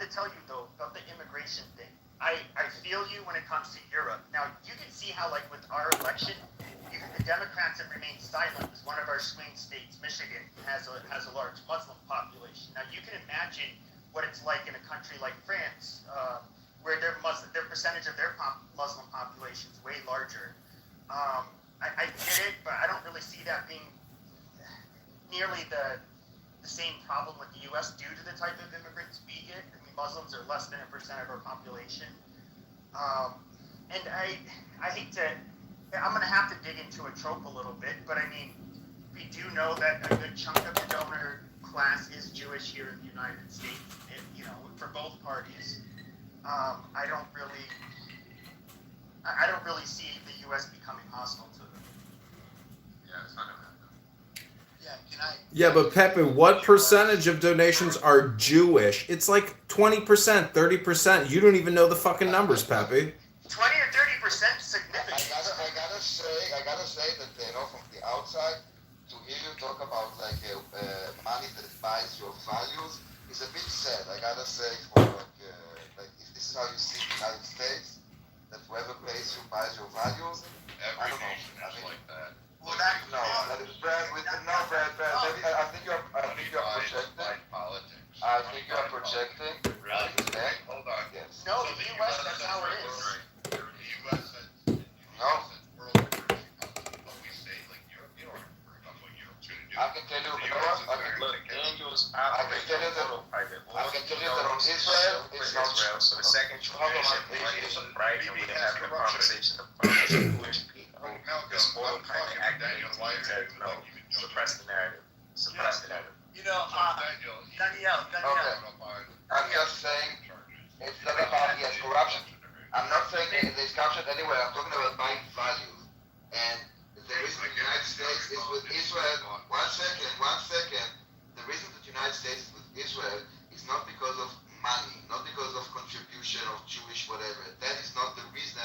to tell you, though, about the immigration thing. I feel you when it comes to Europe. Now, you can see how, like, with our election, the Democrats have remained silent. As one of our swing states, Michigan, has a large Muslim population. Now, you can imagine what it's like in a country like France, where their percentage of their Muslim population is way larger. I get it, but I don't really see that being nearly the same problem with the U.S. due to the type of immigrants we get. I mean, Muslims are less than 1% of our population. And I hate to, I'm going to have to dig into a trope a little bit, but I mean, we do know that a good chunk of the donor class is Jewish here in the United States, for both parties. I don't really see the U.S. becoming hostile to them. Yeah, it's not going to happen. Yeah, but Pepe, what percentage of donations are Jewish? It's like 20%, 30%. You don't even know the fucking numbers, Pepe. 20 or 30% significant. I gotta say that from the outside, to hear you talk about like money that buys your values is a bit sad. I gotta say, for like if this is how you see the United States, that whoever pays you buys your values. Every nation is like that. Well, Brad. I think you're projecting. Politics. I think you're projecting. Really? Hold on. Yes. No, the U.S. That's how it is. The U.S. says world currency policy. But we say, like, Europe, you don't have to worry about what Europe's going to do. I can tell you, I can tell you that on Israel, it's not Israel. So the second generation, right? And we're having a conversation about which people, this oil kind of activity to suppress the narrative. Danielle. I'm just saying, it's not about corruption. I'm not saying there's corruption anywhere. I'm talking about buying values. And the reason the United States is with Israel, one second. The reason that the United States is with Israel is not because of money, not because of contribution of Jewish whatever. That is not the reason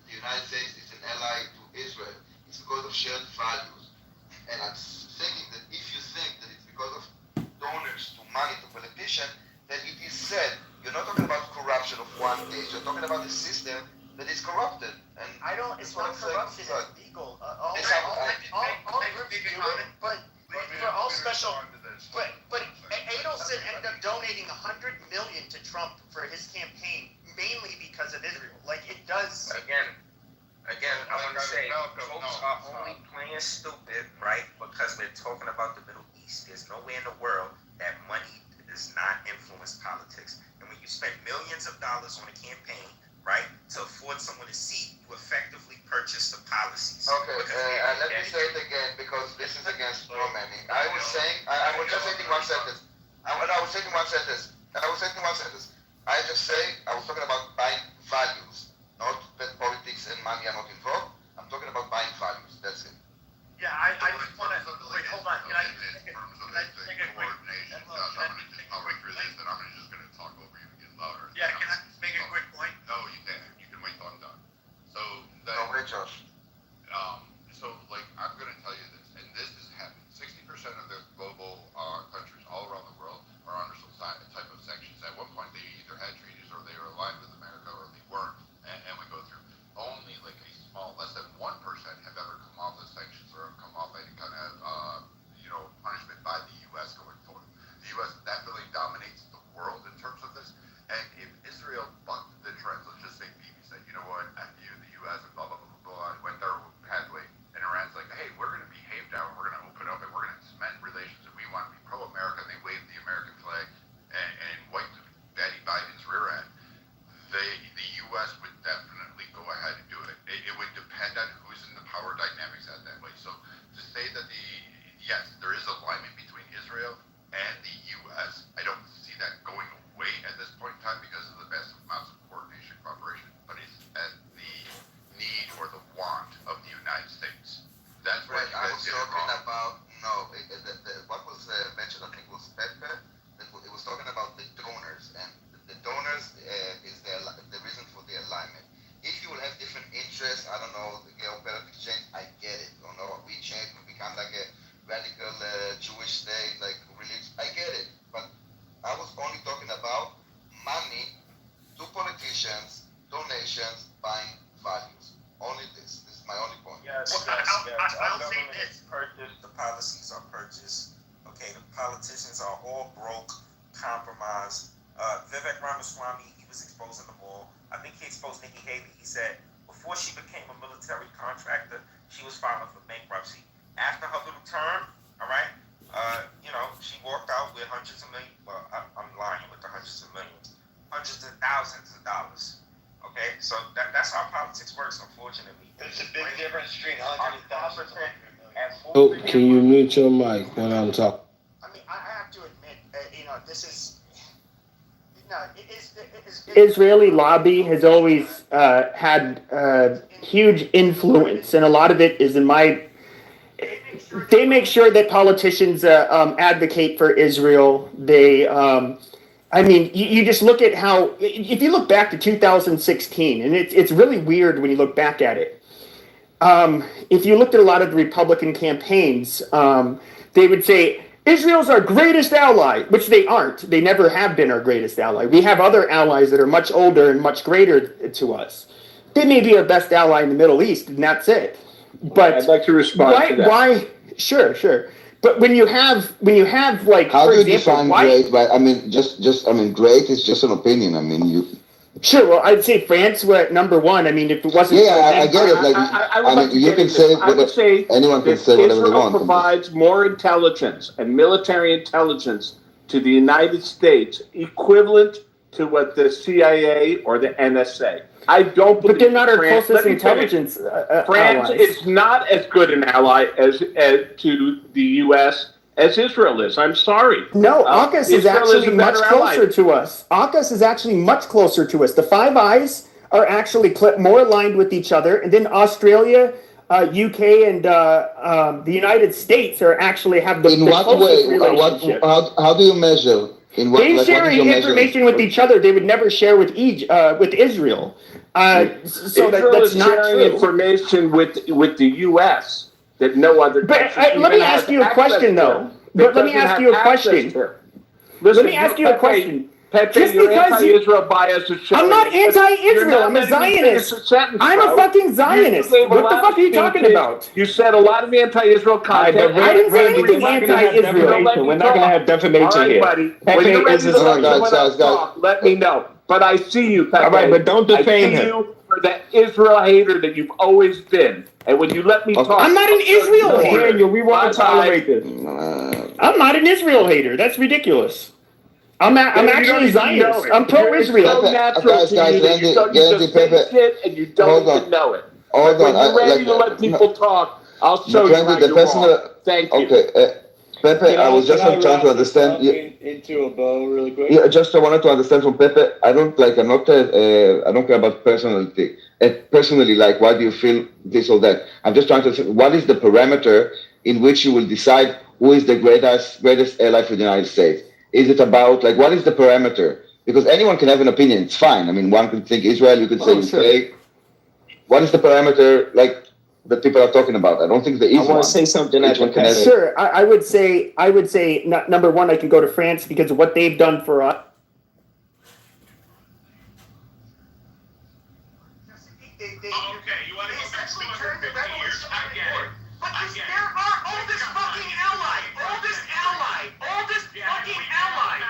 the United States is an ally to Israel. It's because of shared values. And I'm thinking that if you think that it's because of donors to money to politicians, then it is said. You're not talking about corruption of one case. You're talking about a system that is corrupted. And it's not corruption, it's legal. All groups do it, but for all special. But Adelson ended up donating $100 million to Trump for his campaign, mainly because of Israel. Like, it does. Again, I want to say, folks are only playing stupid, right? Because we're talking about the Middle East. There's nowhere in the world that money does not influence politics. And when you spend millions of dollars on a campaign, right, to afford someone a seat, you effectively purchase the policies. Okay, let me say it again, because this is against strawmanning. I was just saying one sentence. I was saying one sentence. I just say, I was talking about buying values, not that politics and money are not involved. I'm talking about buying values, that's it. Yeah, I just want to, wait, hold on, can I make a quick, yeah, can I make a quick point? No, you can't. You can wait till I'm done. So, Josh. So, like, I'm going to tell you this, and this is happening. 60% of the global countries all around the world are under some type of sanctions. At one point, they either had treaties or they were aligned with America or they weren't. And we go through only like a small, less than 1% have ever come off the sanctions or have come off any kind of, punishment by the U.S. going forward. The U.S. definitely dominates the world in terms of this. And if Israel bucked the trends, let's just say Bibi said, you know what, after you, the U.S. and blah, blah, blah, blah, blah, went their pathway, and Iran's like, hey, we're going to behave now, and we're going to open up, and we're going to cement relations, and we want to be pro-America, and they wave the American flag and wipe Betty Biden's rear end. The U.S. would definitely go ahead and do it. It would depend on who's in the power dynamics at that way. So to say that yes, there is alignment between Israel and the U.S., I don't see that going away at this point in time because of the best amounts of coordination and cooperation, but it's at the need or the want of the United States. That's what I was talking about. No, what was mentioned, I think, was Pepe. It was talking about the donors, and the donors is the reason for the alignment. If you will have different interests, I don't know, the geopolitics change, I get it. On politics works, unfortunately. There's a big difference between 100,000 and Oh, can you mute your mic when I'm talking? I mean, I have to admit, this is. No, Israeli lobby has always had huge influence, and a lot of it is in my. They make sure that politicians advocate for Israel. They, I mean, you just look at how. If you look back to 2016, and it's really weird when you look back at it. If you looked at a lot of the Republican campaigns, they would say, Israel's our greatest ally, which they aren't. They never have been our greatest ally. We have other allies that are much older and much greater to us. They may be our best ally in the Middle East, and that's it. But I'd like to respond to that. Why? Sure. But when you have like, how for do you example, define great? But I mean, great is just an opinion. I mean, you. Sure. Well, I'd say France were at number one. I mean, if it wasn't. Yeah, I get it. Like, I mean, you can say anyone can say whatever they want. Israel provides more intelligence and military intelligence to the United States, equivalent to what the CIA or the NSA. I don't believe. But they're not our France, closest intelligence. France allies. is not as good an ally as to the U.S. as Israel is. I'm sorry. No, AUKUS is actually much closer ally. to us. AUKUS is actually much closer to us. The Five Eyes are actually more aligned with each other, and then Australia, UK, and the United States are actually have the, in the what closest way? relationship. How do you measure? In what? They Like, share what is your information with each other. They would never share with Israel. So Israel that's is not sharing true. information with the U.S. that no other But country let me even ask has you a access question, to. though. That But let me doesn't ask have you a access question. to. Listen, Let me ask you a question. Pepe, Just your because anti-Israel bias is showing. I'm not anti-Israel. I'm a Zionist. I'm a fucking Zionist. What the fuck are you talking about? You said a lot of anti-Israel content. I didn't say anything anti-Israel. We're not going to have defamation here. Buddy. When you're ready to talk, let me know. But I see you, Pepe. All right, but don't defame him. I see you for the Israel hater that you've always been. And when you let me talk, I'm not an Israel hater. Daniel, we won't tolerate this. I'm not an Israel hater. That's ridiculous. I'm actually Zionist. I'm pro-Israel. Guys, Randy, Pepe, and you don't even know it. Hold when on. you're ready to let people talk, I'll show you how you're wrong. Thank you. Okay, Pepe, I was just trying to understand. Into a bow really quick. Yeah, just I wanted to understand from Pepe. I don't care about personality. Personally, like, why do you feel this or that? I'm just trying to think, what is the parameter in which you will decide who is the greatest ally for the United States? Is it about, like, what is the parameter? Because anyone can have an opinion. It's fine. I mean, one can think Israel, you can say UK. What is the parameter, like, that people are talking about? I don't think there is one. I want to say something. Sure. I would say, number one, I can go to France because of what they've done for us. Okay, you want to go back 250 years? I get it. But there are oldest fucking ally, oldest fucking ally.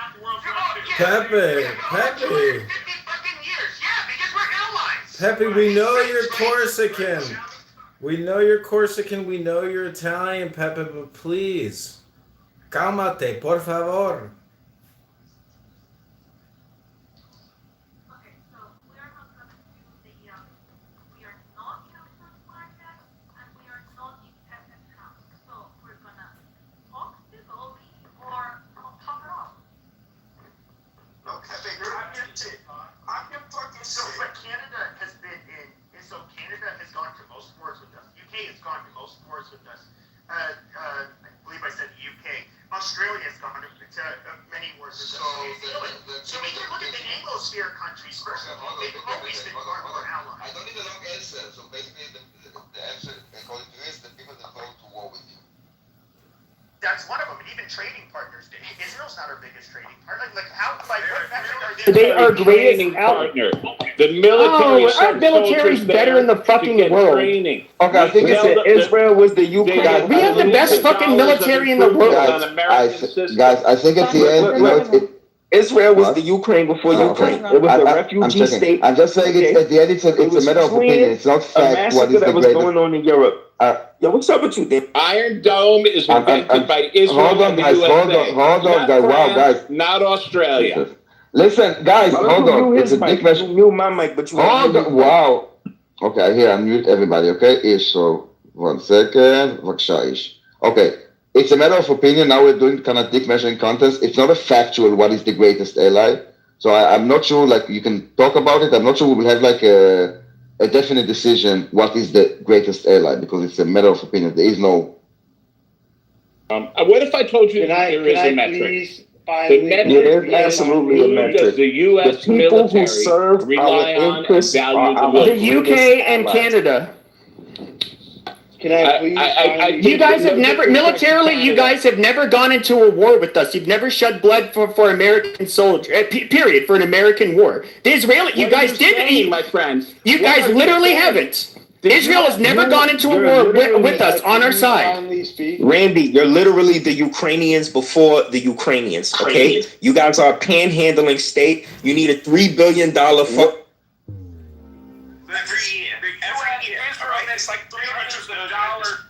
Pepe. 50 fucking years. Yeah, because we're allies. Pepe, we know you're Corsican. We know you're Corsican. We know you're Italian, Pepe, but please. Cálmate, por favor. Canada has gone to most wars with us. UK has gone to most wars with us. I believe I said the UK. Australia has gone to many wars with us. So we can look at the Anglosphere countries first. They've always been our allies. I don't need a long answer. So basically, the answer, according to you, is the people that go to war with you. That's one of them, and even trading partners. Israel's not our biggest trading partner. Like how? Like what metric are they? They are greatest partner. The military. Our military's better in the fucking world. Training. Okay, I think Israel was the Ukraine. We have the best fucking military in the world. Guys, I think at the end, Israel was the Ukraine before Ukraine. It was a refugee state. I'm just saying at the end, it's a matter of opinion. It's not fact. What is the greatest? Going on in Europe? Yo, what's up with you, Dan? Iron Dome is invented by Israel. Hold on, guys. Hold on, guys. Wow, guys. Not Australia. Listen, guys. Hold on. It's a big question. You knew my mic, but you hold on. Wow. Okay, I hear unmute everybody, okay? Ish, so 1 second. בבקשה, Ish. Okay, it's a matter of opinion. Now we're doing kind of dick measuring contests. It's not a factual what is the greatest ally. So I'm not sure, like, you can talk about it. I'm not sure we will have, like, a definite decision what is the greatest ally, because it's a matter of opinion. There is no... What if I told you that there is a metric? The metric is absolutely a metric. The U.S. The people who serve rely on and value the UK and Canada. Can I please? You guys have never militarily. You guys have never gone into a war with us. You've never shed blood for American soldiers. Period. For an American war. The Israeli. You guys didn't. My friends. You guys literally haven't. Israel has never gone into a war with us on our side. Randy, you're literally the Ukrainians before the Ukrainians, okay? You guys are a panhandling state. You need a $3 billion every year. Israel makes like $300.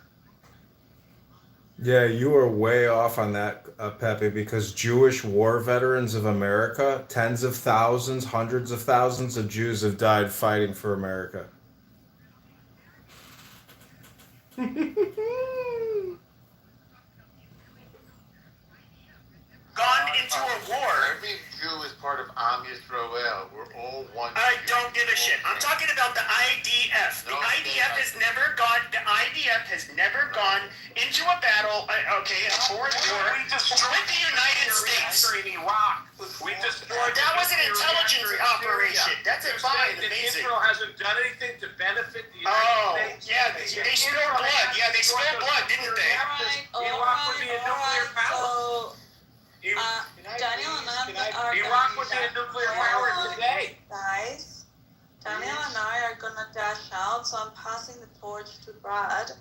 Yeah, you are way off on that, Pepe, because Jewish war veterans of America, tens of thousands, hundreds of thousands of Jews have died fighting for America. Gone into a war. Every Jew is part of Am Yisrael. We're all one. I don't give a shit. I'm talking about the IDF. The IDF has never gone. The IDF has never gone into a battle. Okay, a foreign war with the United States. In Iraq. We destroyed. That was an intelligence operation. That's a fine, amazing. Israel hasn't done anything to benefit the United States. Yeah, they spilled blood. Yeah, they spilled blood, didn't they? Iraq would be a nuclear power. Daniel and I Iraq would be a nuclear power today. Guys, Daniel and I are gonna dash out, so I'm passing the torch to Brad.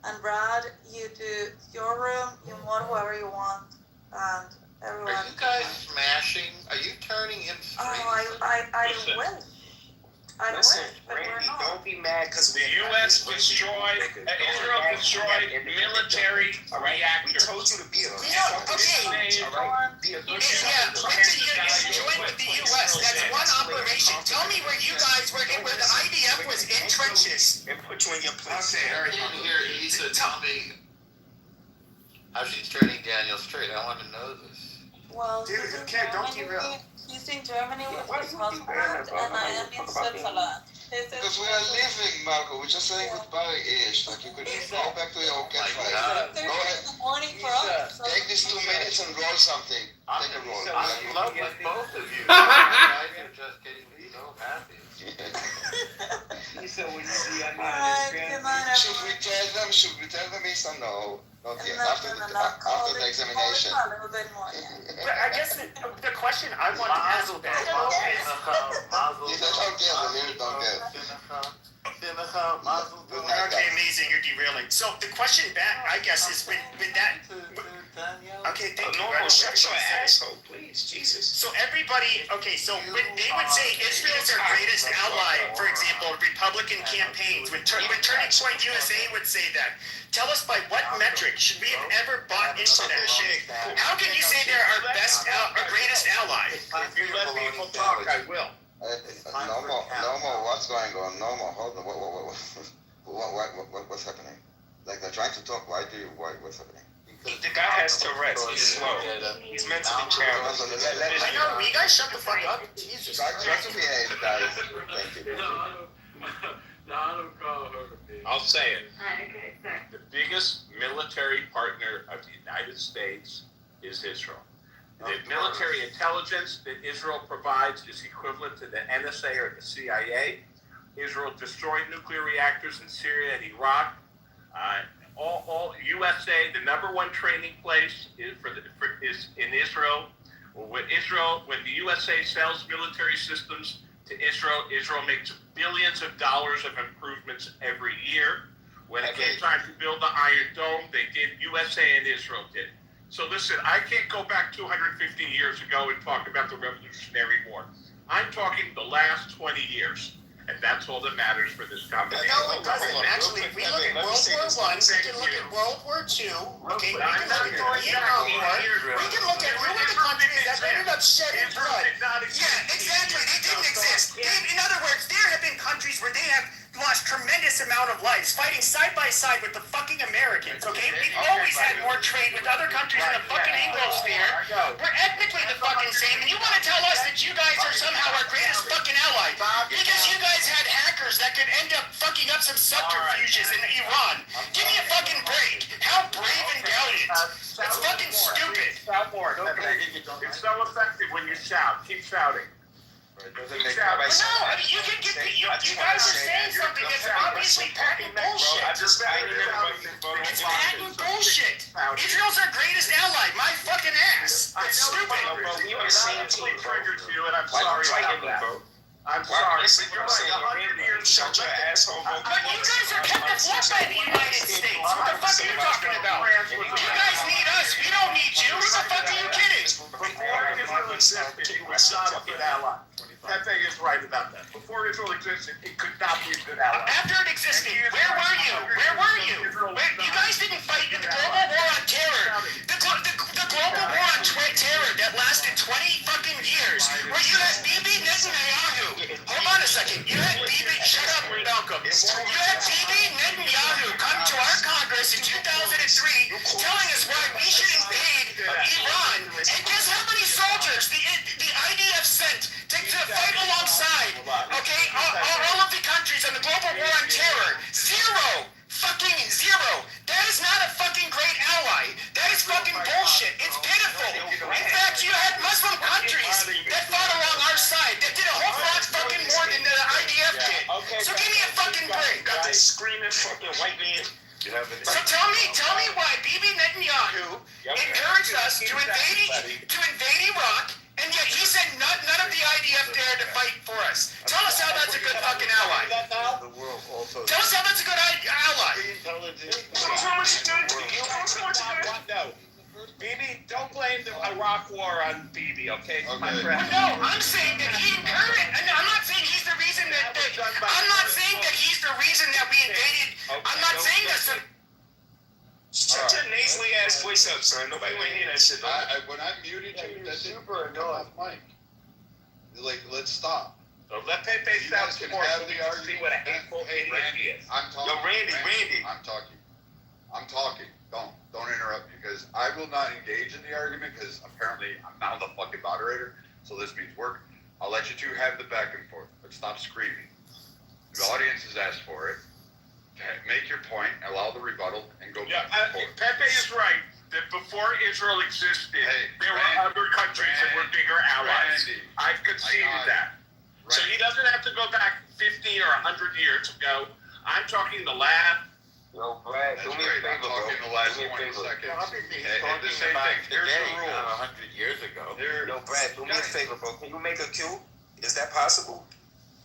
And Brad, you do your room, you mod whoever you want, and everyone. Are you guys smashing? Are you turning him straight? I wish. Listen, but we're Randy, not. don't be mad because The U.S. destroyed, Israel destroyed military reactors. We told you to be a Okay. Yeah, join with the U.S. That's one operation. Tell me where you guys were, where the IDF was in trenches. And put you in your place. Okay, all right, here, Lisa, tell me how she's turning Daniel straight. I want to know this. Well, Dude, who cares? Don't derail. He's in Germany with his husband, and I am in Switzerland. Because we are leaving, Marco. We're just saying goodbye-ish. Like, you could go back to your campfire. 30 in the morning for us. So Take these 2 minutes and roll something. Take a roll. I'm in love with both of you. You guys are just getting me so happy. Alright, good night, everyone. Should we tell them, Isa? No. Not yet. After the examination. A little bit more, yeah. But I guess the question I want to ask Don't Okay, amazing, you're derailing. So the question back, I guess, is when that. Okay, thank you. Normal, shut your asshole, please, Jesus. So everybody, okay, so when they would say Israel's our greatest ally, for example, Republican campaigns, when Turning Point USA would say that, tell us by what metric should we have ever bought into that shit? How can you say they're our best, our greatest ally? If you let people talk, I will. No more. What's going on? No more. Hold on. What's happening? Like, they're trying to talk. What's happening? The guy has Tourette's. He's slow. He's mentally challenged. I know, you guys shut the fuck up. Jesus. Just behave, guys. Thank you. I'll say it. The biggest military partner of the United States is Israel. The military intelligence that Israel provides is equivalent to the NSA or the CIA. Israel destroyed nuclear reactors in Syria and Iraq. All USA, the #1 training place is in Israel. When the USA sells military systems to Israel, Israel makes billions of dollars of improvements every year. When it came time to build the Iron Dome, they did. USA and Israel did. So listen, I can't go back 250 years ago and talk about the Revolutionary War. I'm talking the last 20 years. And that's all that matters for this combination. No, it doesn't. Actually, if we look at World War I, we can look at World War II, okay, we can look at the Vietnam War, we can look at who were the countries that ended up shedding blood. Yeah, exactly, they didn't exist. In other words, there have been countries where they have lost tremendous amount of lives fighting side by side with the fucking Americans, okay? We've always had more trade with other countries in the fucking Anglosphere. We're ethnically the fucking same, and you want to tell us that you guys are somehow our greatest fucking ally because you guys had hackers that could end up fucking up some subterfuges in Iran. Give me a fucking break. How brave and valiant. That's fucking stupid. Shout more. It's so effective when you shout. Keep shouting. No, I mean, you can get you guys are saying something that's obviously patent bullshit. It's patent bullshit. Israel's our greatest ally. My fucking ass. It's stupid. We are saying triggered you, and I'm sorry about that. I'm sorry. You're like 100 years shut your asshole. But you guys are kept afloat by the United States. What the fuck are you talking about? You guys need us. We don't need you. What the fuck are you kidding? Before Israel existed, it was not a good ally. Pepe is right about that. Before Israel existed, it could not be a good ally. After it existed, where were you? Where were you? You guys didn't fight in the global war on terror. The global war on terror that lasted 20 fucking years, where you had Bibi Netanyahu. Hold on a second. You had Bibi. Shut up, Malcolm. You had Bibi Netanyahu come to our Congress in 2003, telling us why we should invade Iran. And guess how many soldiers the IDF sent to fight alongside, okay, all of the countries on the global war on terror? Zero. Fucking zero. That is not a fucking great ally. That is fucking bullshit. It's pitiful. In fact, you had Muslim countries that fought along our side that did a whole lot fucking more than the IDF did. So give me a fucking break. Got this screaming fucking white man. So tell me why Bibi Netanyahu encouraged us to invade Iraq, and yet he said none of the IDF dared to fight for us. Tell us how that's a good fucking ally. Tell us how that's a good ally. No. Bibi, don't blame the Iraq war on Bibi, okay? My No, friend. I'm saying that he encouraged. I'm not saying he's the reason that. I'm not saying that he's the reason that we invaded. I'm not saying that. Shut your nasally ass voice up, son. Nobody want to hear that shit. When I muted you, that didn't come off mic. Like, let's stop. So let Pepe You sound guys some can more have so we the can see argument. what a hateful Hey, idiot he Randy, is. I'm talking. Yo, Randy. I'm talking. Don't interrupt me, because I will not engage in the argument, because apparently I'm now the fucking moderator, so this means work. I'll let you two have the back and forth, but stop screaming. The audience has asked for it. Make your point, allow the rebuttal, and go back and forth. Pepe is right that before Israel existed, there were other countries that were bigger allies. I've conceded that. So he doesn't have to go back 50 or 100 years ago. I'm talking the lab. Yo, Brad, That's do me a great. favor, I'm talking bro. the last Do me a 20 favor. seconds. Obviously, he's And the talking same about thing. Here's today, the rule. not 100 years ago. Yo, Brad, do me a favor, bro. Can you make a queue? Is that possible?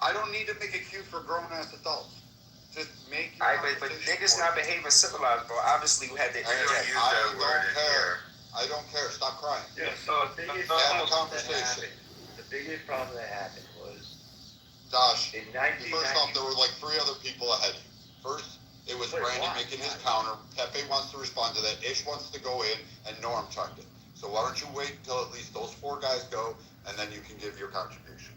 I don't need to make a cue for grown-ass adults. Just make your Alright, but niggas not behaving civilized, bro. Obviously, we had to interject. I don't care. I don't care. Stop crying. Yeah, so the biggest Have a problem conversation. the biggest problem that happened was Josh, in first off, 1990. there were like 3 other people ahead of you. First, it was Wait, Randy why? making his counter. Pepe wants to respond to that. Ish wants to go in, and Norm chimed in. So why don't you wait until at least those 4 guys go, and then you can give your contribution.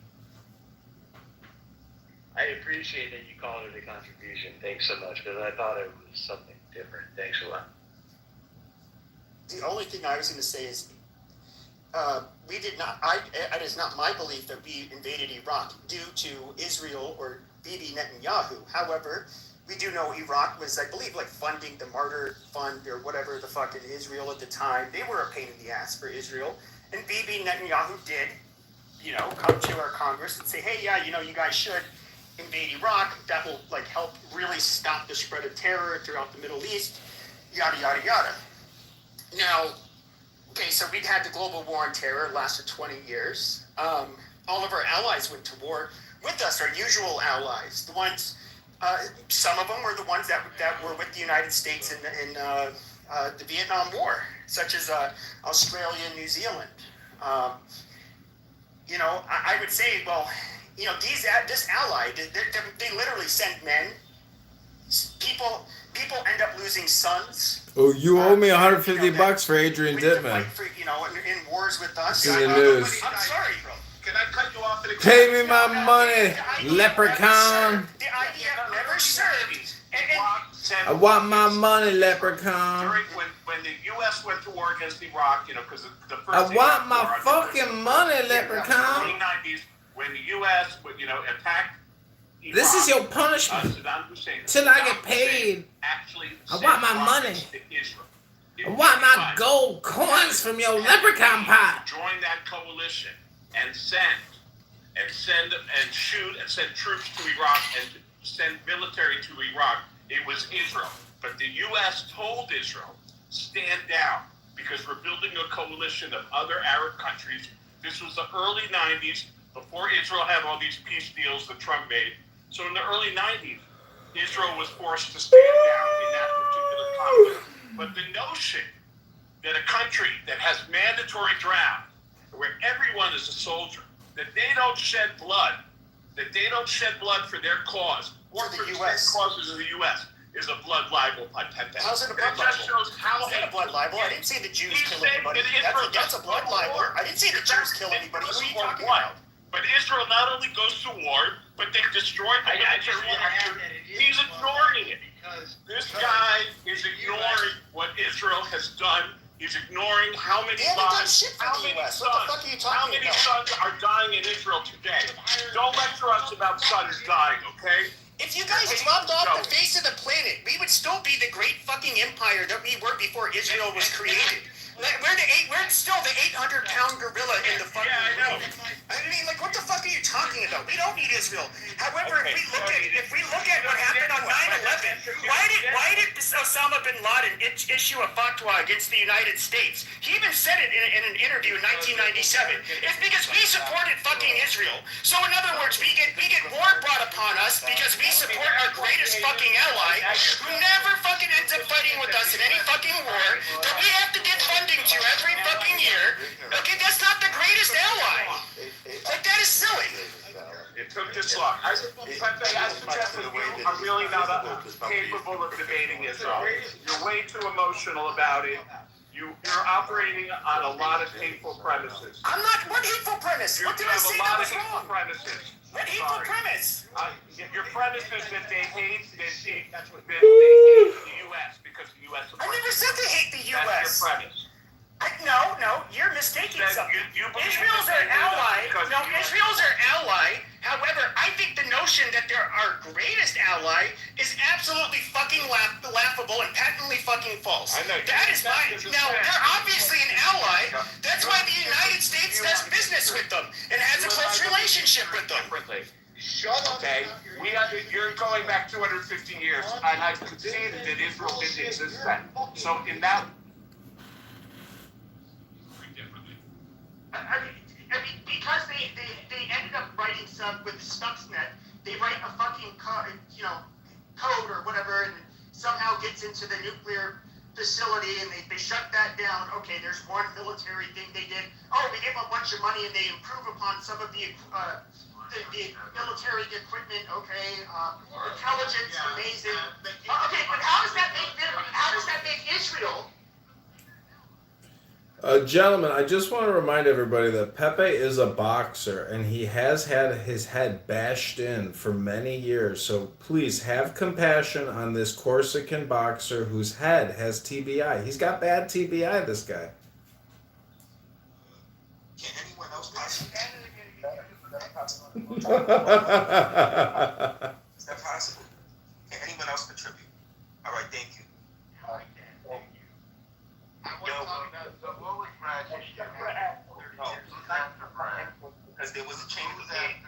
I appreciate that you called it a contribution. Thanks so much, because I thought it was something different. Thanks a lot. The only thing I was going to say is, we did not. It is not my belief that we invaded Iraq due to Israel or Bibi Netanyahu. However, we do know Iraq was, I believe, like funding the Martyr Fund or whatever the fuck in Israel at the time. They were a pain in the ass for Israel, and Bibi Netanyahu did, come to our Congress and say, hey, yeah, you guys should invade Iraq. That will like help really stop the spread of terror throughout the Middle East. Yada yada yada. Now, okay, so we'd had the global war on terror. It lasted 20 years. All of our allies went to war with us, our usual allies. The ones, some of them were the ones that were with the United States in the Vietnam War, such as Australia and New Zealand. I would say, well, this ally, they literally send men. People end up losing sons. Oh, you owe me $150 for Adrian Dittman. In wars with us. In the news. I'm sorry, can I cut you off? Pay me my money, leprechaun. The idea never served. I want my money, leprechaun. During when the U.S. went to war against Iraq, because the first. I want my fucking money, leprechaun. In the 1990s, when the U.S. attacked. Iraq, This is your punishment. Saddam Hussein, Till I get paid. Actually, I want my money. I want my gold coins from your leprechaun pot. Join that coalition and send troops to Iraq and send military to Iraq. It was Israel, but the U.S. told Israel, stand down, because we're building a coalition of other Arab countries. This was the early 90s, before Israel had all these peace deals that Trump made. So in the early 90s, Israel was forced to stand down in that particular conflict. But the notion that a country that has mandatory draft, where everyone is a soldier, that they don't shed blood for their cause, or for the US. Causes of the U.S., is a blood libel by Pepe. How's it a blood libel? Just shows how Is that a blood libel? I didn't say the Jews kill anybody. That's a blood libel. I didn't say the Jews kill anybody. What are you talking about? But Israel not only goes to war, but they destroyed the military action. He's ignoring it. This guy is ignoring what Israel has done. He's ignoring how many lives, how many sons are dying in Israel today. Don't lecture us about sons dying, okay? If you guys dropped off the face of the planet, we would still be the great fucking empire that we were before Israel was created. We're still the 800-pound gorilla in the fucking room. I mean, like, what the fuck are you talking about? We don't need Israel. However, if we look at what happened on 9/11, why did Osama bin Laden issue a fatwa against the United States? He even said it in an interview in 1997. It's because we supported fucking Israel. So in other words, we get war brought upon us because we support our greatest fucking ally, who never fucking ends up fighting with us in any fucking war, that we have to give funding to every fucking year. Okay, that's not the greatest ally. Like, that is silly. It took this long. I suggest that you are really not capable of debating Israel. You're way too emotional about it. You're operating on a lot of hateful premises. I'm not. What hateful premise? What did I say that was wrong? Premises. What hateful premise? Your premise is that they hate the U.S. because the U.S. I never said they hate the U.S. That's your premise. No, you're mistaking something. Israel's our ally. No, Israel's our ally. However, I think the notion that they're our greatest ally is absolutely fucking laughable and patently fucking false. That is my. Now, they're obviously an ally. That's why the United States does business with them and has a close relationship with them. Shut up. Okay, you're going back 250 years, and I've conceded that Israel didn't exist then. So in that. I mean, because they ended up writing some with Stuxnet, they write a fucking code or whatever, and somehow gets into the nuclear facility, and they shut that down. Okay, there's one military thing they did. Oh, we gave a bunch of money, and they improve upon some of the military equipment. Okay, intelligence, amazing. Okay, but how does that make Israel? Gentlemen, I just want to remind everybody that Pepe is a boxer and he has had his head bashed in for many years. So please have compassion on this Corsican boxer whose head has TBI. He's got bad TBI, this guy. Can anyone else possibly? Is that possible? Can anyone else contribute? All right, thank you. Because there was a change of name.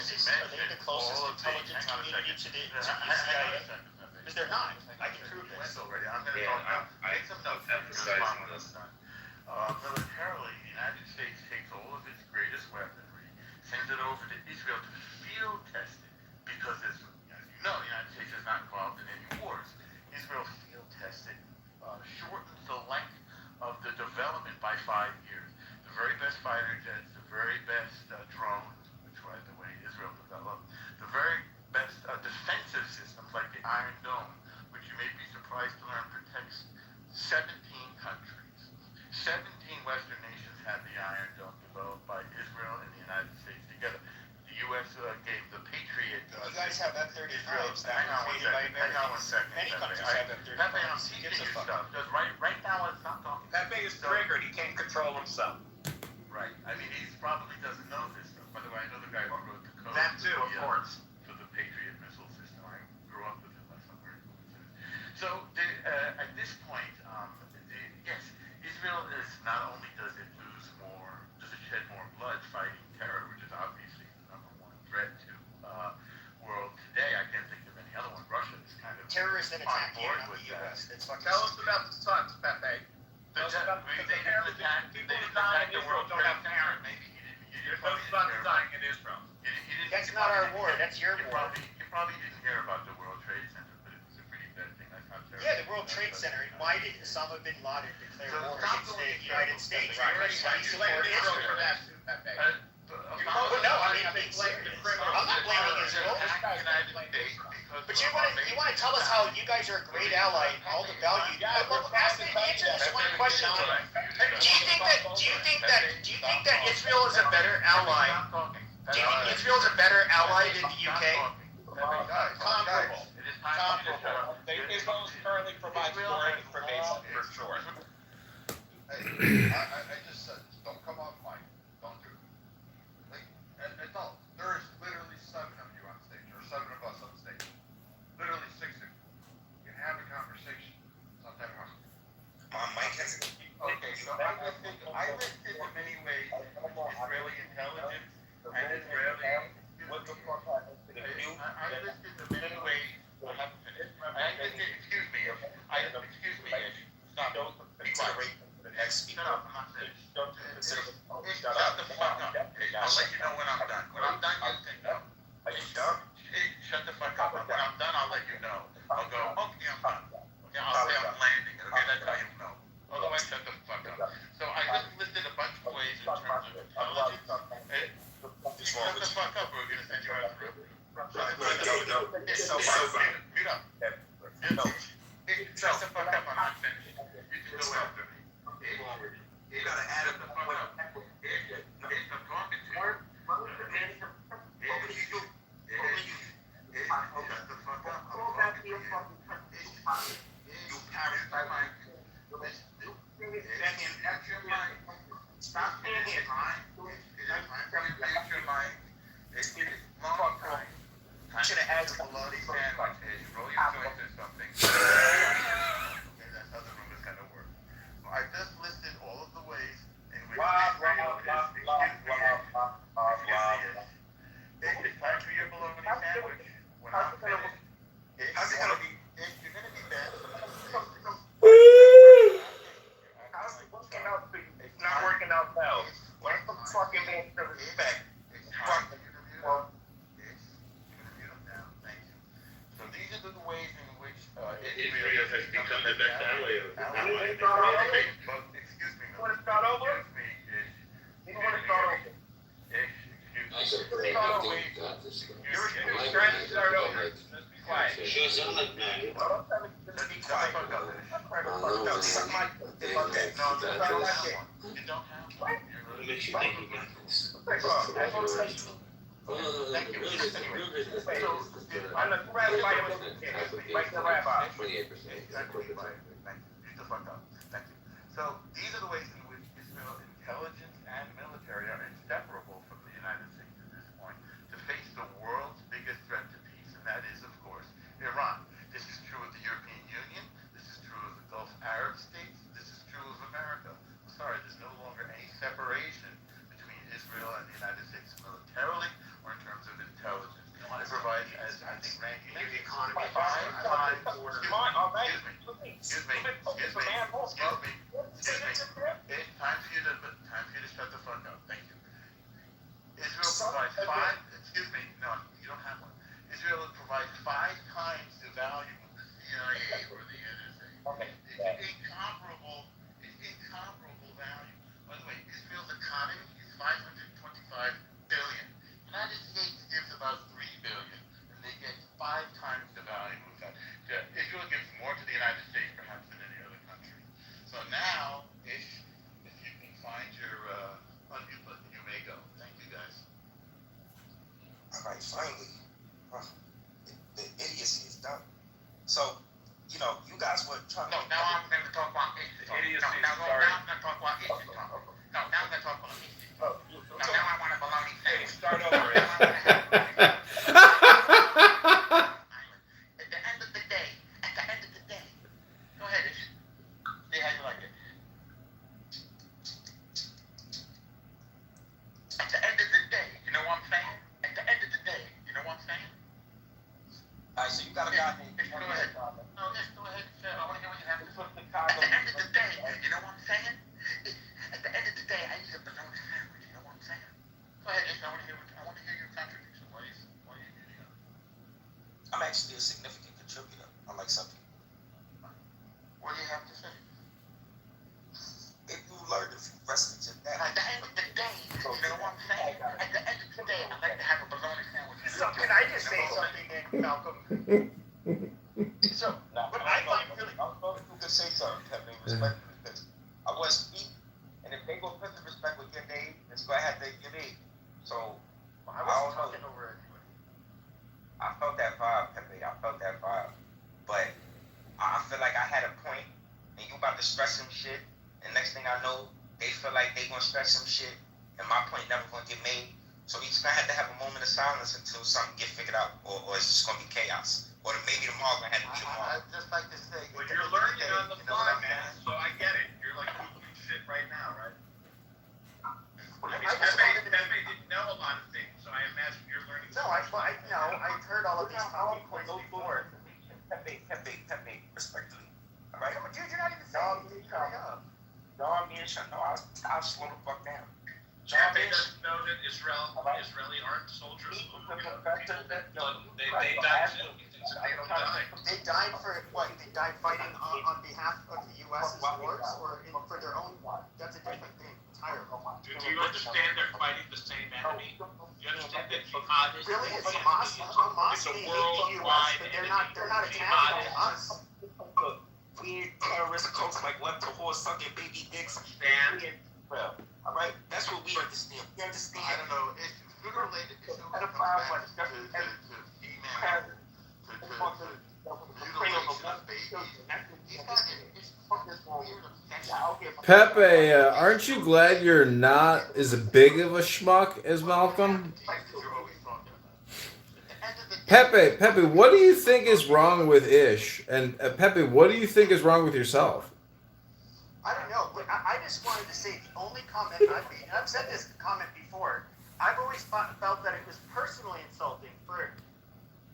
closest? Are they the closest intelligence community to the CIA? Because they're not. I can prove this. Already. I'm going to talk now. Take some notes. Emphasizing this. Militarily, the United States takes all of its greatest weaponry, sends it over to Israel to field test it, because as you know, the United States is not involved in any wars. Israel field tested shortens the length of the development by 5 years. The very best fighter jets, the very best drones, which, by the way, Israel developed, the very best defensive systems like the Iron Dome, which you may be surprised to learn protects 17 countries. 17 Western nations had the Iron Dome developed by Israel and the United States together. The U.S. Gave the Patriot. You guys have F-35s that Hang on were one created by second. Hang on one Americans. second. Many countries have F-35s. Pepe, I'm teaching you stuff. Just right now, it's not talking. Pepe is triggered. He can't control himself. Right. I mean, he probably doesn't know this stuff. By the way, I know the guy who wrote the code. That too, of course. For the Patriot missile system. I grew up with it. That's not very coincidence. So at this point, yes, Israel is not only does it shed more blood fighting terror, which is obviously the number one threat to world today. I can't think of any other one. Russia is kind of terrorists that attack here in with the U.S. That's fucking Tell us about the Suns, Pepe. They didn't attack the World Trade Center. Maybe There's no Suns dying in Israel. That's not our war. That's your war. You probably didn't hear about the World Trade Center, but it was a pretty bad thing. That's not terrorism. Yeah, the World Trade Center. Why did Osama bin Laden declare war against the United States? Right. He supported Israel. For that too, Pepe. Well, no, I mean, I'm being serious. I'm not blaming Israel. But you want to tell us how you guys are a great ally and all the value. Well, answer this one question. Do you think that Israel is a better ally? Do you think Israel is a better ally than the UK? Comparable. Israel currently provides more information for sure. I just said this. Don't come off mic. Don't do it. Like, adults, there is literally 7 of you on stage, or 7 of us on stage. Literally 6 of you. You can have a conversation. It's not that hard. My mic has. Okay, so I listed in many ways Israeli intelligence and Israeli. What the fuck happened? I listed in many ways. Excuse me. Stop. Be quiet. Next speaker. Shut up. I'm not finished. Shut the fuck up. I'll let you know when I'm done. When I'm done, you think no. Are you sure? Shut the fuck up. When I'm done, I'll let you know. I'll go, okay, I'm done. Okay, I'll say I'm landing. Okay, that's how you know. Otherwise, shut the fuck up. So I just listed a bunch of ways in terms of intelligence. Shut the fuck up or we're going to send you out of the room. No. It's so bad. Mute up. Shut the fuck up. I'm not finished. You can go after me. You gotta add up the fuck up. I'm talking to you. Shut the fuck up. I'm talking to you. You parasite my. That's your mind. Stop being here. That's your mind. It's long time. Should have had some bloody sandwiches. Roll your joints or something. Okay, that's how the room is gonna work. I just listed all of the ways in which Israel is. It's time for your bologna sandwich. When I'm finished, how's it gonna be? You're gonna be bad. How's it working out for you? It's not working out well. Where's the fucking man for respect? It's time for you to mute up. Thank you. So these are the ways in which Israel has become the best ally of excuse me. You want to start over? You want to start over? Excuse me. You're trying to start over. Just be quiet. Shows up like man. Just be quiet. What makes you think you got this? Thank you. I'm the rabbi of like the rabbi. 28%. Exactly. Shut the fuck up. Thank you. So these are the ways in which Israel intelligence and military are inseparable from the United States at this point to face the world's biggest threat to peace, and that is, of course, Iran. This is true of the European Union. This is true of the Gulf Arab states. This is true of America. I'm sorry, there's no longer any separation between Israel and the United States militarily or in terms of intelligence. Now I want a baloney fan. Start over. At the end of the day, go ahead, Ish. Say how you like it. At the end of the day, you know what I'm saying? At the end of the day, you know what I'm saying? Alright, so you got a guy named. Ish, go ahead. No, Ish, go ahead. I want to hear what you have to say. At the end of the day, you know what I'm saying? At the end of the day, I need a bologna sandwich. You know what I'm saying? Go ahead, Ish. I want to hear your contribution. Why are you doing that? I'm actually a significant contributor, unlike some people. What do you have to say? If you learn a few wrestlings in that. At the end of the day, you know what I'm saying? At the end of the day, I like to have a bologna sandwich. So can I just say something then, Malcolm? So, what I find really... I'm going to say something, Pepe, respectfully, because I want to speak, and if they go put the respect with your name, it's going to have to give me. So, I wasn't talking over anybody. I felt that vibe, Pepe. I felt that vibe. But I feel like I had a point, and you about to stress some shit, and next thing I know, they feel like they gonna stress some shit, and my point never gonna get made. So we just gonna have to have a moment of silence until something get figured out, or it's just gonna be chaos. Or maybe tomorrow gonna have to be tomorrow. I'd just like to say... Well, you're learning on the fly, man, so I get it. You're like googling shit right now, right? I mean, Pepe didn't know a lot of things, so I imagine you're learning. No, I've heard all of these talking points before. Pepe, respectfully. Alright? Dude, you're not even saying anything. Hurry up. John me and Sean, no, I'll slow the fuck down. Pepe doesn't know that Israeli aren't soldiers. They died too. He thinks that they don't die. They died for what? They died fighting on behalf of the U.S.'s wars, or for their own? That's a different thing entirely. Do you understand they're fighting the same enemy? You understand that jihad is Really, it's the Hamas. enemy? Hamas It's a may hate the U.S., worldwide but they're not enemy. attacking us. We terrorist cults like left to horse sucking baby dicks. Stand. Alright? That's what we understand. We understand. I don't know. It's food related. It comes back to female, to mutilation of babies. He's got this weird obsession. Pepe, aren't you glad you're not as big of a schmuck as Malcolm? Pepe, what do you think is wrong with Ish? And Pepe, what do you think is wrong with yourself? I don't know, but I just wanted to say the only comment I've made, and I've said this comment before, I've always felt that it was personally insulting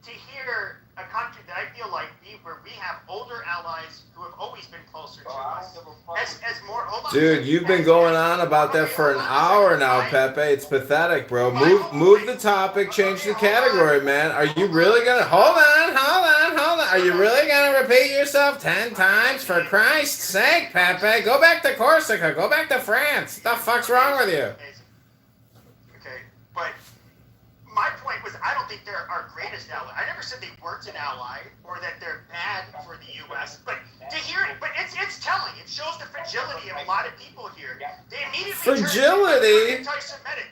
to hear a country that I feel like where we have older allies who have always been closer to us. As more, hold on. Dude, you've been going on about that for an hour now, Pepe. It's pathetic, bro. Move the topic, change the category, man. Are you really gonna hold on? Are you really gonna repeat yourself 10 times? For Christ's sake, Pepe. Go back to Corsica. Go back to France. What the fuck's wrong with you? Okay, but my point was I don't think they're our greatest ally. I never said they weren't an ally or that they're bad for the U.S., but to hear it, but it's telling. It shows the fragility of a lot of people here. They immediately Fragility? Anti-Semitic.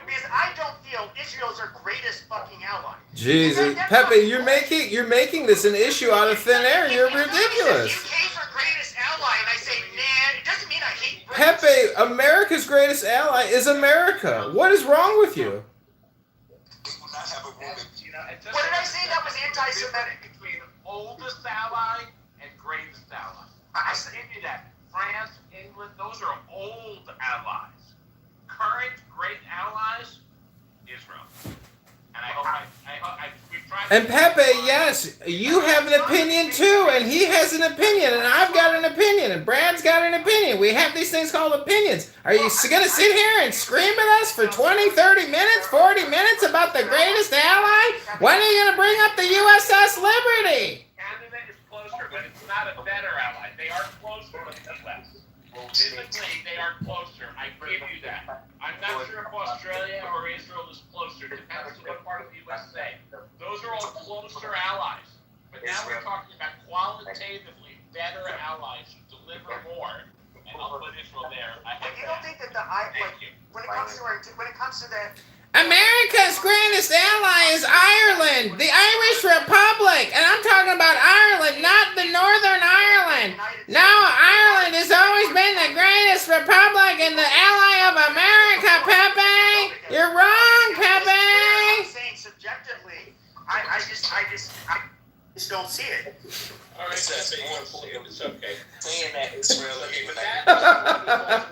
Because I don't feel Israel's our greatest fucking ally. Jesus, Pepe, you're making this an issue out of thin air. You're ridiculous. UK's our greatest ally, and I say, nah, it doesn't mean I hate Brits. Pepe, America's greatest ally is America. What is wrong with you? What did I say that was anti-Semitic? Between oldest ally and greatest ally. I said that France, England, those are old allies. Current great allies, Israel. And I hope we've tried. And Pepe, yes, you have an opinion too, and he has an opinion, and I've got an opinion, and Brad's got an opinion. We have these things called opinions. Are you going to sit here and scream at us for 20, 30 minutes, 40 minutes about the greatest ally? When are you going to bring up the USS Liberty? Canada is closer, but it's not a better ally. They are closer to the U.S. Physically, they are closer. I give you that. I'm not sure if Australia or Israel is closer. Depends on what part of the USA. Those are all closer allies. But now we're talking about qualitatively better allies who deliver more. And I'll put Israel there. But you don't think that when it comes to that. America's greatest ally is Ireland, the Irish Republic, and I'm talking about Ireland, not the Northern Ireland. No, Ireland has always been the greatest republic and the ally of America, say you want to pull it. It's okay. saying that Israel Okay, is but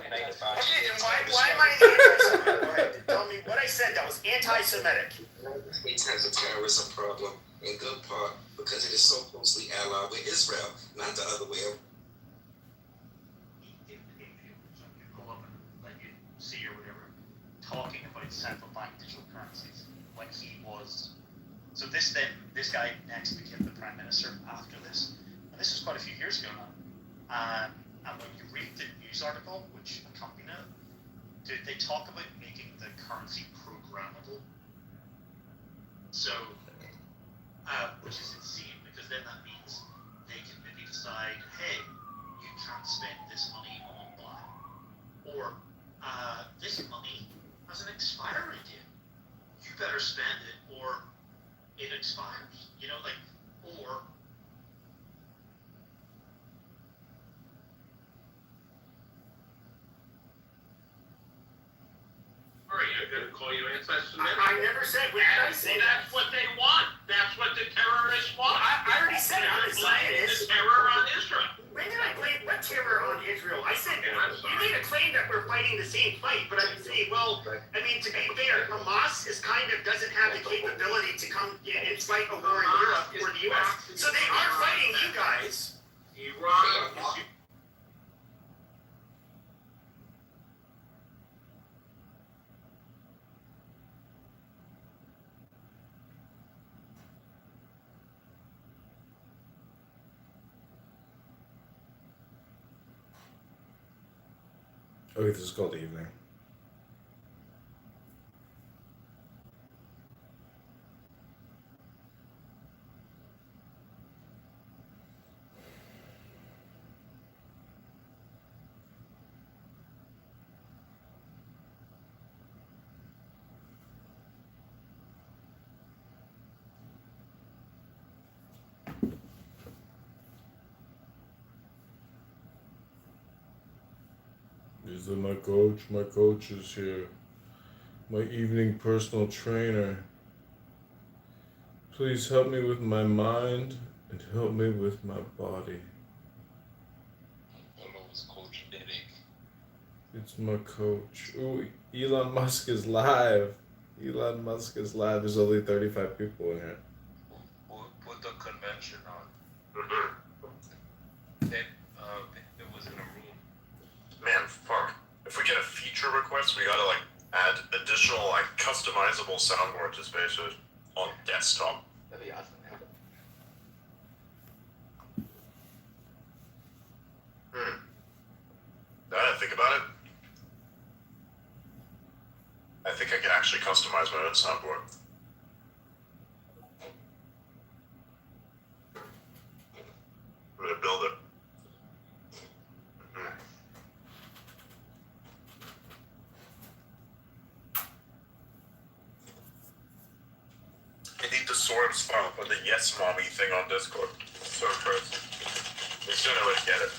United Okay, then why am I anti-Semitic? Go ahead, tell me what I said that was anti-Semitic. The United States has a terrorism problem in good part because it is so closely allied with Israel, not the other way around. If you go up and let you see or whatever, talking about central bank digital currencies, like he was. So this guy next became the prime minister after this, and this was quite a few years ago now. And when you read the news article which accompanied it, they talk about making the currency programmable. So, which is insane because then that means they can maybe decide, hey, you can't spend this money on blah, or this money has an expiry date. You better spend it, or it expires. You know, like, or. Sorry, I'm gonna call you anti-Semitic. I never said. When did I say that? That's what they want. That's what the terrorists want. I already said I'm a Zionist. The terror on Israel. When did I claim what terror on Israel? I said you made a claim that we're fighting the same fight, but I would say, well, I mean, to be fair, Hamas doesn't have the capability to come and fight a war in Europe or the U.S. So they are fighting you guys. Iran is. Okay, this is called Evening. Is my coach? My coach is here. My evening personal trainer. Please help me with my mind and help me with my body. Hello, it's Coach Derek. It's my coach. Ooh, Elon Musk is live. Elon Musk is live. There's only 35 people in here. Put the convention on. Then, it was in a room. Man, fuck. If we get a feature request, we gotta like add additional like customizable soundboard spaces on desktop. That'd be awesome, man. Now that I think about it, I think I can actually customize my own soundboard. I'm gonna build it. I need the Sorbs file for the Yes Mommy thing on Discord. So first, we soon I would get it.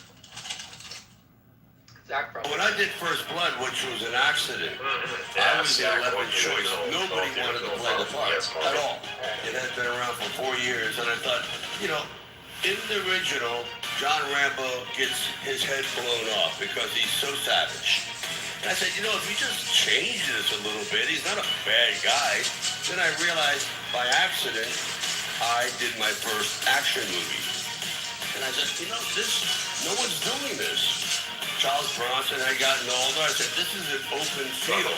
Zach probably. When I did First Blood, which was an accident, I was the 11th choice. Nobody wanted to play the part at all. It had been around for 4 years, and I thought, you know, in the original, John Rambo gets his head blown off because he's so savage. And I said, you know, if you just change this a little bit, he's not a bad guy. Then I realized by accident, I did my first action movie. And I said, you know, no one's doing this. Charles Bronson had gotten older. I said, this is an open field.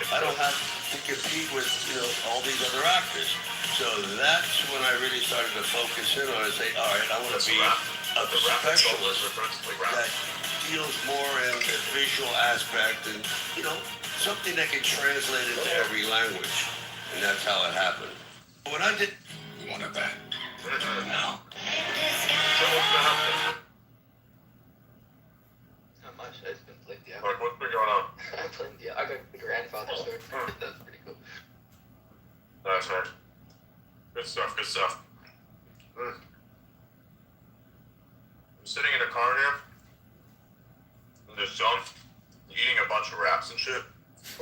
I don't have to compete with, you know, all these other actors. So that's when I really started to focus in on it and say, all right, I want to be a specialist that deals more in the visual aspect and, you know, something that can translate into every language. And that's how it happened. When I did... You want it back? No. Not much. I just been playing Diablo. Like, what's been going on? I'm playing Diablo. I got the grandfather sword. That's pretty cool. That's right. Good stuff, good stuff. I'm sitting in a car here, in this zone, eating a bunch of wraps and shit.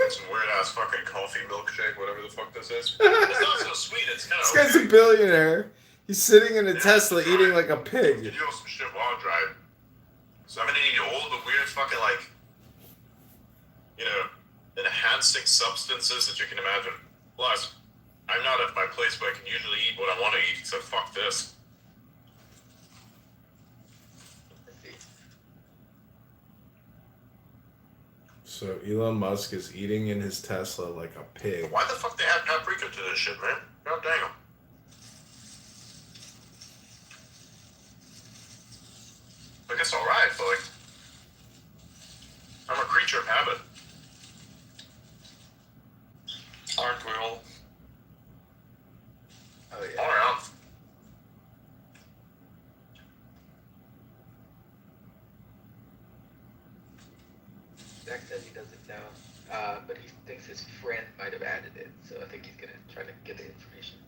And some weird ass fucking coffee milkshake, whatever the fuck this is. It's not so sweet, it's kind of. This guy's a billionaire. He's sitting in a Tesla eating like a pig. You do some shit while driving. So I'm gonna need all the weird fucking enhancing substances that you can imagine. Plus, I'm not at my place where I can usually eat what I want to eat, so fuck this. So Elon Musk is eating in his Tesla like a pig. Why the fuck they add paprika to this shit, man? God damn. Like, it's alright, but I'm a creature of habit. Aren't we all? Oh, yeah. All around. Zach says he doesn't know, but he thinks his friend might have added it, so I think he's gonna try to get the information.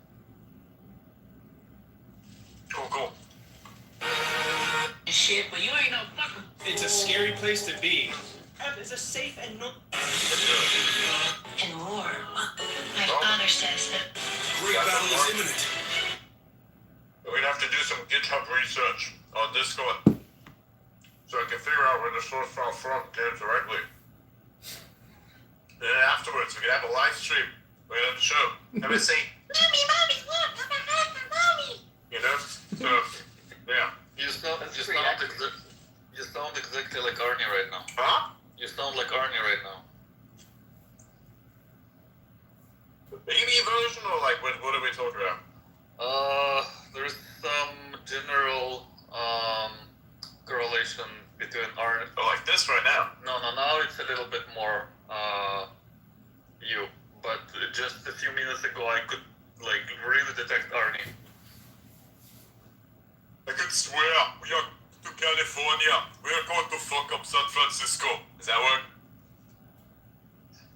Cool. Shit, but you ain't no fucking. It's a scary place to be. It's a safe and no. And more. My father says that. Great battle is imminent. We'd have to do some GitHub research on Discord, so I can figure out where the source file from came directly. Then afterwards, we can have a live stream. We can have the show. I'm gonna say, Mommy, look, I'm a hacker, mommy. you know, so yeah. You sound exactly like Arnie right now. Huh? You sound like Arnie right now. The baby version, or like what are we talking about? There's some general correlation between Arnie. Oh, like this right now? No, now it's a little bit more you. But just a few minutes ago, I could like really detect Arnie. I could swear we are to California. We are going to fuck up San Francisco. Is that word?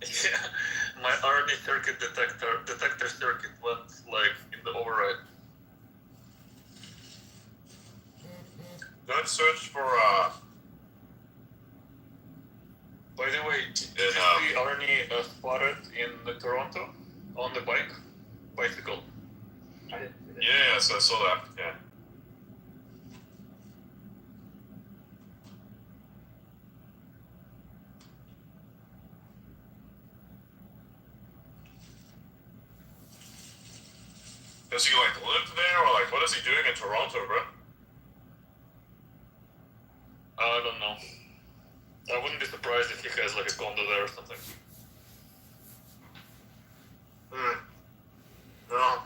Yeah, my Arnie circuit detector circuit went like in the override. Don't search for By the way, did you see Arnie spotted in Toronto on the bicycle? Yes, I saw that. Yeah. Does he like live there, or like what is he doing in Toronto, bro? I don't know. I wouldn't be surprised if he has like a condo there or something. No.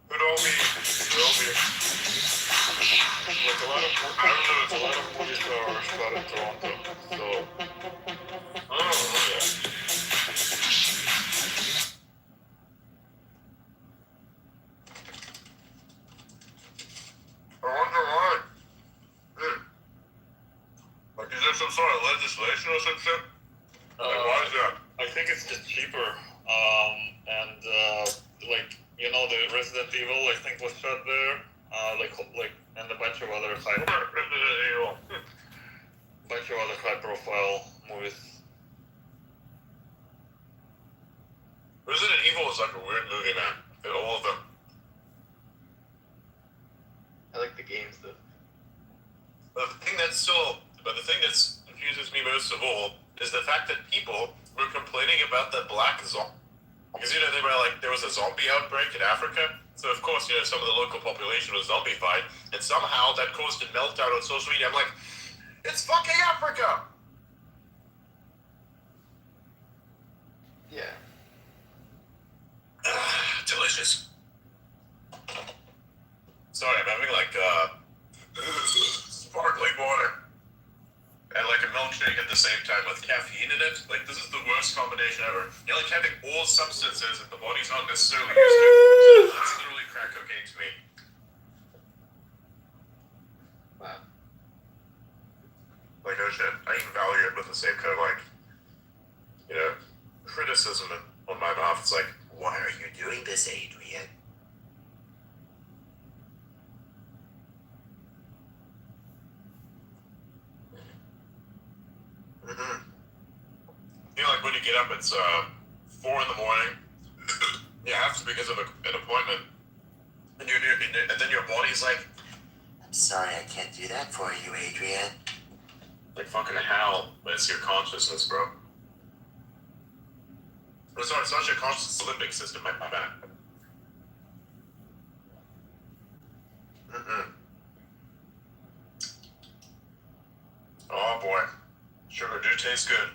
Could all be. Like a lot of, I don't know, it's a lot of movies are shot in Toronto, so. Oh, yeah. I wonder why. Like, is there some sort of legislation or some shit? Like, why is that? I think it's just cheaper. And like, you know, the Resident Evil, I think, was shot there. And a bunch of other high-profile movies. Resident Evil is like a weird movie, man. All of them. I like the games though. But the thing that confuses me most of all is the fact that people were complaining about the black zombie. Because, you know, they were like, there was a zombie outbreak in Africa. So, of course, you know, some of the local population was zombified. And somehow that caused a meltdown on social media. I'm like, it's fucking Africa! Yeah. Delicious. Sorry, I'm having like sparkling water and like a milkshake at the same time with caffeine in it. Like, this is the worst combination ever. You're like having all substances that the body's not necessarily used to. So that's literally crack cocaine to me. Wow. Like, no shit. I even value it with the same kind of like, you know, criticism on my mouth. It's like, why are you doing this, Adrian? Mm-hmm. You know, like when you get up, it's 4 in the morning. You have to because of an appointment. and then your body's like, I'm sorry, I can't do that for you, Adrian. like fucking hell. It's your consciousness, bro. It's not your conscious limbic system, my bad. Oh boy, sugar do taste good.